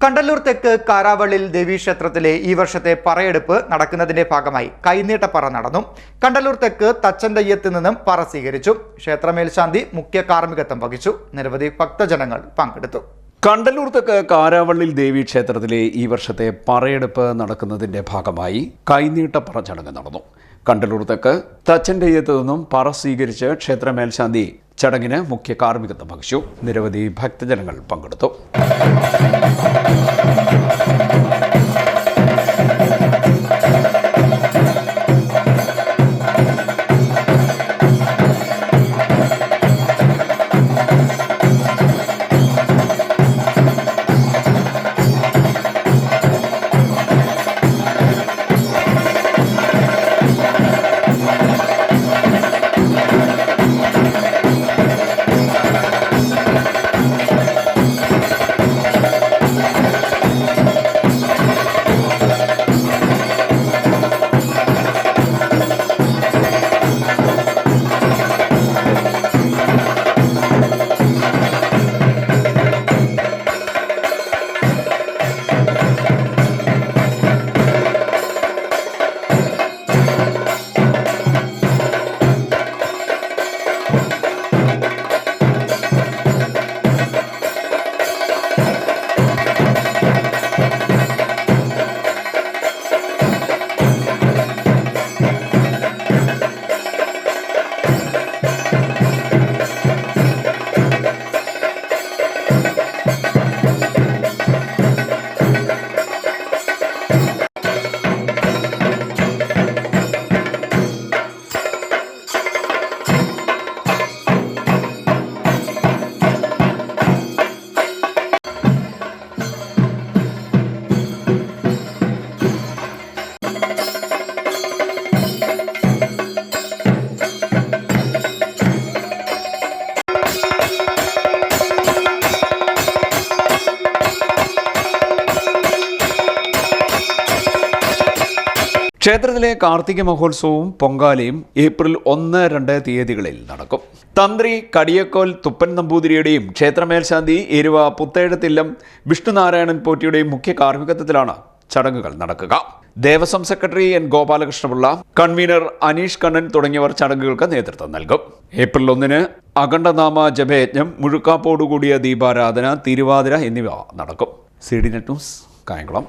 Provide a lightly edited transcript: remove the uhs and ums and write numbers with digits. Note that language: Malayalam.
കണ്ടല്ലൂർ തെക്ക് കാരാവള്ളിൽ ദേവീക്ഷേത്രത്തിലെ ഈ വർഷത്തെ പറയെടുപ്പ് നടക്കുന്നതിന്റെ ഭാഗമായി കൈനീട്ടപ്പറ നടന്നു. കണ്ടല്ലൂർ തെക്ക് തച്ചന്തയ്യത്ത് നിന്നും പറ സ്വീകരിച്ചു. ക്ഷേത്രമേൽശാന്തി മുഖ്യ കാർമ്മികത്വം വഹിച്ചു. നിരവധി ഭക്തജനങ്ങൾ പങ്കെടുത്തു. കണ്ടല്ലൂർ തെക്ക് കാരാവള്ളിൽ ദേവീക്ഷേത്രത്തിലെ ഈ വർഷത്തെ പറയെടുപ്പ് നടക്കുന്നതിന്റെ ഭാഗമായി കൈനീട്ടപ്പറ ചടങ്ങ് നടന്നു. കണ്ടല്ലൂർ തെക്ക് തച്ചന്തയ്യത്ത് നിന്നും പറ സ്വീകരിച്ച് ക്ഷേത്രമേൽശാന്തി ചടങ്ങിന് മുഖ്യ കാർമ്മികത്വം വഹിച്ചു. നിരവധി ഭക്തജനങ്ങൾ പങ്കെടുത്തു. ക്ഷേത്രത്തിലെ കാർത്തിക മഹോത്സവവും പൊങ്കാലയും ഏപ്രിൽ 1-2 തീയതികളിൽ നടക്കും. തന്ത്രി കടിയക്കോൽ തുപ്പൻ നമ്പൂതിരിയുടെയും ക്ഷേത്രമേൽശാന്തി എരുവ പുത്തേഴത്തില്ലം വിഷ്ണുനാരായണൻ പോറ്റിയുടെയും മുഖ്യ കാർമ്മികത്വത്തിലാണ് ചടങ്ങുകൾ നടക്കുക. Devaswom secretary N Gopalakrishna Pillai, convener Aneesh Kannan തുടങ്ങിയവർ ചടങ്ങുകൾക്ക് നേതൃത്വം നൽകും. ഏപ്രിൽ 1 അഖണ്ഡനാമ ജപയജ്ഞം, മുഴുക്കാപ്പോടുകൂടിയ ദീപാരാധന, തിരുവാതിര എന്നിവ നടക്കും. CDNet news, Kayamkulam.